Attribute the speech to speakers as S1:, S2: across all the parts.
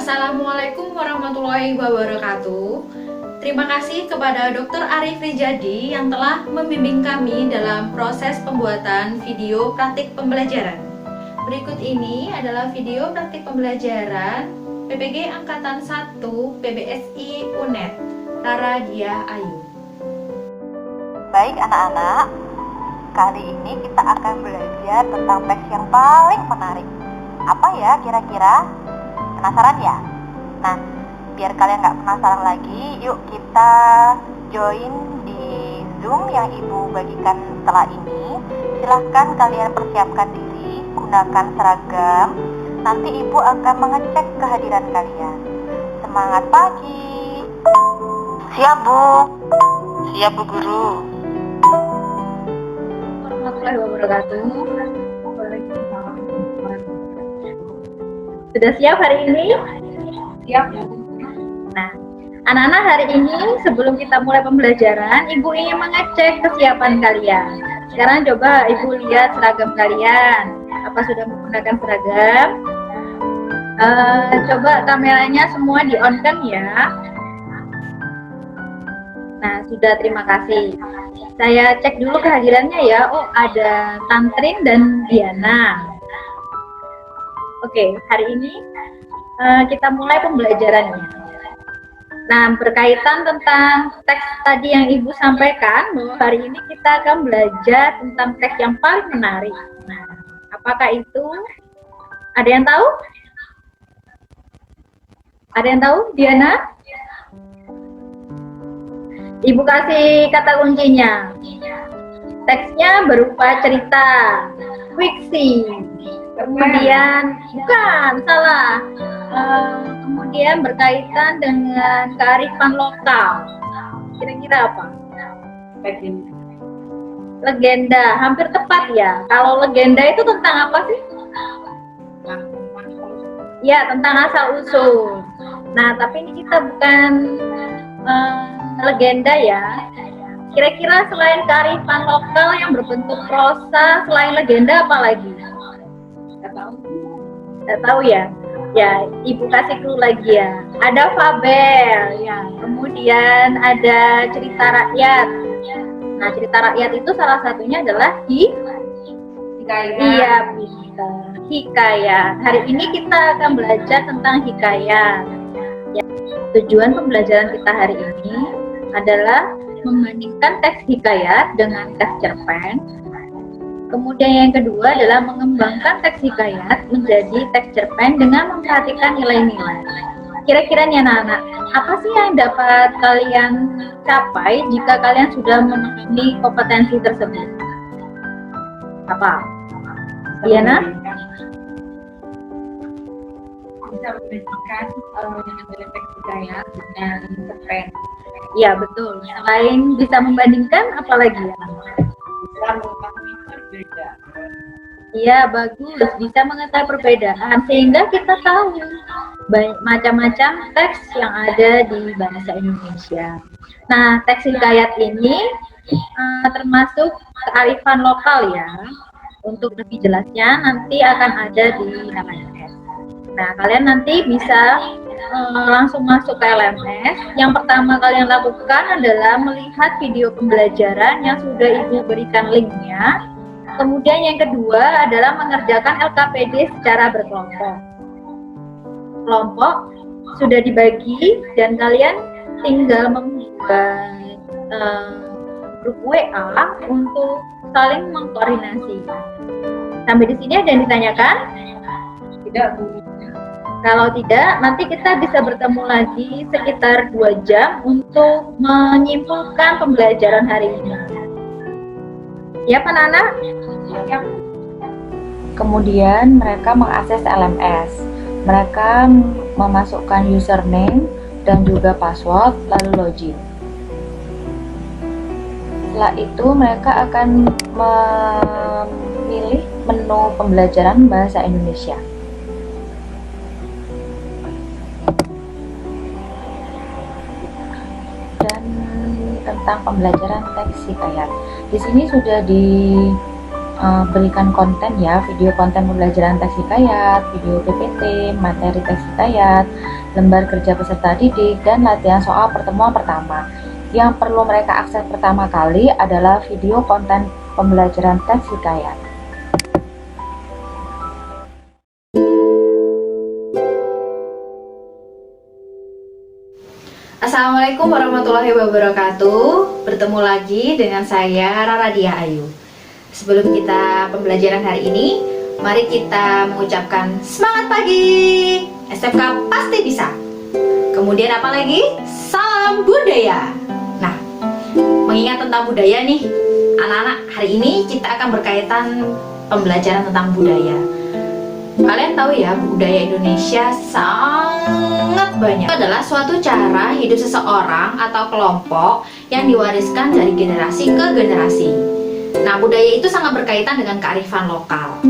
S1: Assalamualaikum warahmatullahi wabarakatuh. Terima kasih kepada Dr. Arif Rijadi yang telah membimbing kami dalam proses pembuatan video praktik pembelajaran. Berikut ini adalah video praktik pembelajaran PPG Angkatan 1 PBSI UNED Rara Diah Ayu.
S2: Baik anak-anak, kali ini kita akan belajar tentang teks yang paling menarik. Apa ya kira-kira? Penasaran ya? Nah, biar kalian nggak penasaran lagi, yuk kita join di Zoom yang Ibu bagikan setelah ini. Silahkan kalian persiapkan diri, gunakan seragam. Nanti Ibu akan mengecek kehadiran kalian. Semangat pagi! Siap Bu! Siap Bu Guru!
S1: Warahmatullahi wabarakatuh. Sudah siap hari ini? Siap. Nah, anak-anak hari ini sebelum kita mulai pembelajaran, Ibu ingin mengecek kesiapan kalian. Sekarang coba Ibu lihat seragam kalian. Apa sudah menggunakan seragam? Coba kameranya semua di-on-kan ya. Nah, sudah, terima kasih. Saya cek dulu kehadirannya ya. Oh, ada Tantrin dan Diana. Oke, hari ini kita mulai pembelajarannya. Nah, berkaitan tentang teks tadi yang Ibu sampaikan, bahwa hari ini kita akan belajar tentang teks yang paling menarik. Nah, apakah itu? Ada yang tahu? Ada yang tahu, Diana? Ibu kasih kata kuncinya. Teksnya berupa cerita, fiksi, kemudian bukan salah, kemudian berkaitan dengan kearifan lokal. Kira-kira apa? Legenda, hampir tepat ya. Kalau legenda itu tentang apa sih? Ya, tentang asal usul. Nah, tapi ini kita bukan legenda ya. Kira-kira selain kearifan lokal yang berbentuk prosa, selain legenda apa lagi? Nggak tahu ya. Ya, Ibu kasih clue lagi ya. Ada fabel, ya. Kemudian ada cerita rakyat. Nah, cerita rakyat itu salah satunya adalah hikayat. Iya, hikayat. Hari ini kita akan belajar tentang hikayat. Ya, tujuan pembelajaran kita hari ini adalah membandingkan teks hikayat dengan teks cerpen. Kemudian yang kedua adalah mengembangkan teks hikayat menjadi teks cerpen dengan memperhatikan nilai-nilai. Kira-kira nih anak-anak, apa sih yang dapat kalian capai jika kalian sudah memenuhi kompetensi tersebut? Apa? Diana? Bisa membandingkan teks hikayat dengan cerpen. Iya betul. Selain bisa membandingkan, apalagi ya? Bisa mengetahui perbedaan. Iya bagus. Bisa mengetahui perbedaan sehingga kita tahu banyak macam-macam teks yang ada di bahasa Indonesia. Nah, teks hikayat ini termasuk kearifan lokal ya. Untuk lebih jelasnya nanti akan ada di LMS. Nah, kalian nanti bisa langsung masuk ke LMS. Yang pertama kalian lakukan adalah melihat video pembelajaran yang sudah Ibu berikan linknya. Kemudian yang kedua adalah mengerjakan LKPD secara berkelompok. Kelompok sudah dibagi dan kalian tinggal membuat grup WA untuk saling mengkoordinasi. Sampai di sini ada yang ditanyakan? Tidak, Bu. Kalau tidak, nanti kita bisa bertemu lagi sekitar 2 jam untuk menyimpulkan pembelajaran hari ini. Ya, anak-anak? Ya.
S3: Kemudian mereka mengakses LMS. Mereka memasukkan username dan juga password, lalu login. Setelah itu mereka akan memilih menu pembelajaran bahasa Indonesia. Dan tentang pembelajaran teks hikayat. Di sini sudah berikan konten ya, video konten pembelajaran teks hikayat, video PPT, materi teks hikayat, lembar kerja peserta didik, dan latihan soal pertemuan pertama. Yang perlu mereka akses pertama kali adalah video konten pembelajaran teks hikayat.
S1: Assalamualaikum warahmatullahi wabarakatuh. Bertemu lagi dengan saya Rara Dia Ayu. Sebelum kita pembelajaran hari ini, mari kita mengucapkan semangat pagi. SMK pasti bisa. Kemudian apa lagi? Salam budaya. Nah, mengingat tentang budaya nih, anak-anak, hari ini kita akan berkaitan pembelajaran tentang budaya. Kalian tahu ya, budaya Indonesia sangat banyak. Itu adalah suatu cara hidup seseorang atau kelompok yang diwariskan dari generasi ke generasi. Nah, budaya itu sangat berkaitan dengan kearifan lokal.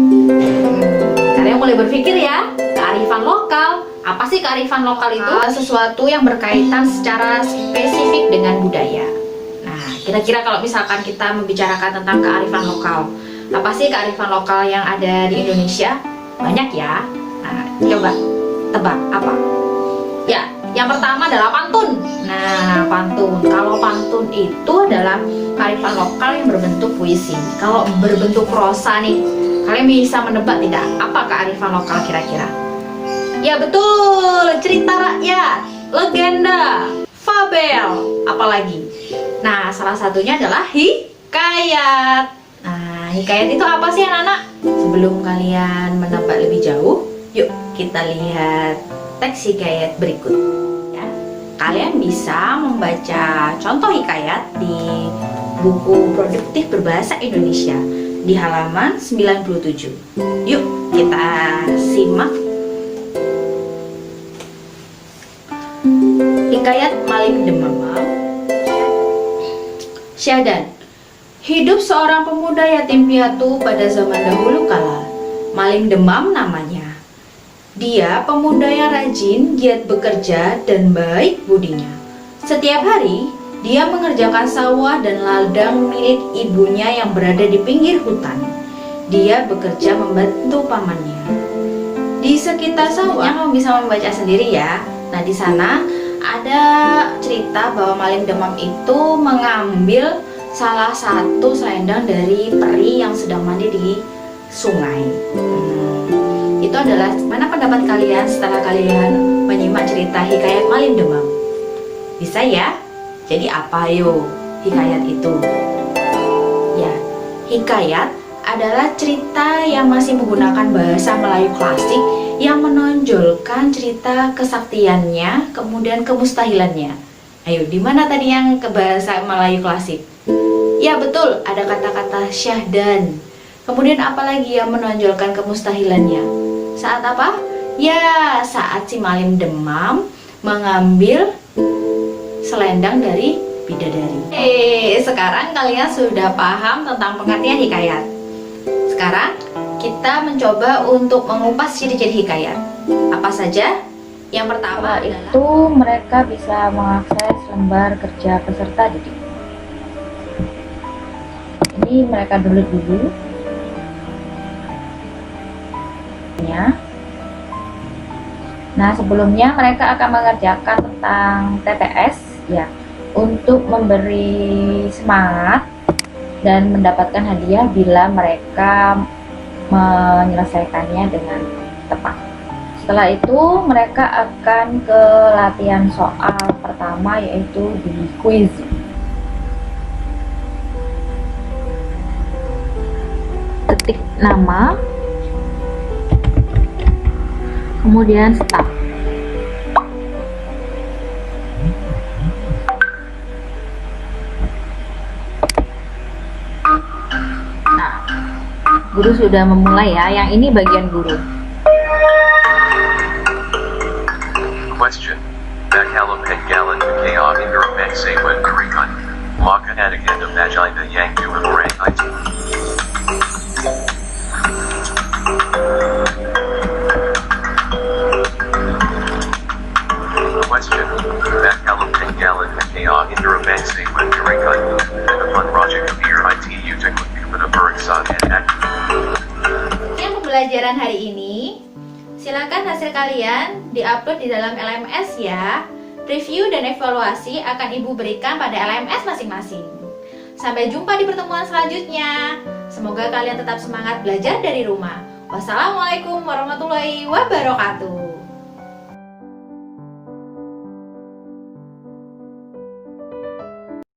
S1: Kalian mulai berpikir ya, kearifan lokal. Apa sih kearifan lokal itu? Sesuatu yang berkaitan secara spesifik dengan budaya. Nah, kira-kira kalau misalkan kita membicarakan tentang kearifan lokal, apa sih kearifan lokal yang ada di Indonesia? Banyak ya. Nah, coba tebak apa? Ya, yang pertama adalah pantun. Nah, pantun. Kalau pantun itu adalah kearifan lokal yang berbentuk puisi. Kalau berbentuk prosa nih, kalian bisa menebak tidak apa kearifan lokal kira-kira? Ya betul, cerita rakyat, legenda, fabel, apalagi. Nah, salah satunya adalah hikayat. Nah, hikayat itu apa sih anak-anak? Sebelum kalian menebak lebih jauh, yuk kita lihat teks hikayat berikut ya. Kalian bisa membaca contoh hikayat di buku Produktif Berbahasa Indonesia di halaman 97. Yuk kita simak. Hikayat Maling Demam. Syahdan. Hidup seorang pemuda yatim piatu pada zaman dahulu kala. Maling Demam namanya. Dia pemuda yang rajin, giat bekerja, dan baik budinya. Setiap hari, dia mengerjakan sawah dan ladang milik ibunya yang berada di pinggir hutan. Dia bekerja membantu pamannya. Di sekitar sawah, kamu bisa membaca sendiri ya. Nah, di sana ada cerita bahwa Maling Demam itu mengambil salah satu selendang dari peri yang sedang mandi di sungai. Itu adalah, mana pendapat kalian setelah kalian menyimak cerita hikayat Maling Demam? Bisa ya? Jadi apa yo hikayat itu? Ya, hikayat adalah cerita yang masih menggunakan bahasa Melayu klasik yang menonjolkan cerita kesaktiannya, kemudian kemustahilannya. Ayo, di mana tadi yang ke bahasa Melayu klasik? Ya betul, ada kata-kata syahdan. Kemudian apalagi yang menonjolkan kemustahilannya? Saat apa? Ya, saat si Maling Demam mengambil selendang dari bidadari. Sekarang kalian sudah paham tentang pengertian hikayat. Sekarang kita mencoba untuk mengupas ciri-ciri hikayat. Apa saja? Yang pertama
S3: itu mereka bisa mengakses lembar kerja peserta didik. Ini mereka download dulu ya. Nah, sebelumnya mereka akan mengerjakan tentang TTS ya, untuk memberi semangat dan mendapatkan hadiah bila mereka menyelesaikannya dengan tepat. Setelah itu mereka akan ke latihan soal pertama, yaitu di quiz. Ketik nama, kemudian start. Nah, guru sudah memulai ya. Yang ini bagian guru.
S4: Question. Bakalam Pengalan Kaya Indra Sewa Kurikan. Maka Adakanda Majida Yang Dua Orang IT. Question. Bakalam Pengalan Kaya Indra Sewa Kurikan. Upon Raja Kabir IT Utik Kumana Bergsan and Ak
S5: pembelajaran hari ini. Silakan hasil kalian diupload di dalam LMS ya. Review dan evaluasi akan Ibu berikan pada LMS masing-masing. Sampai jumpa di pertemuan selanjutnya. Semoga kalian tetap semangat belajar dari rumah. Wassalamualaikum warahmatullahi wabarakatuh.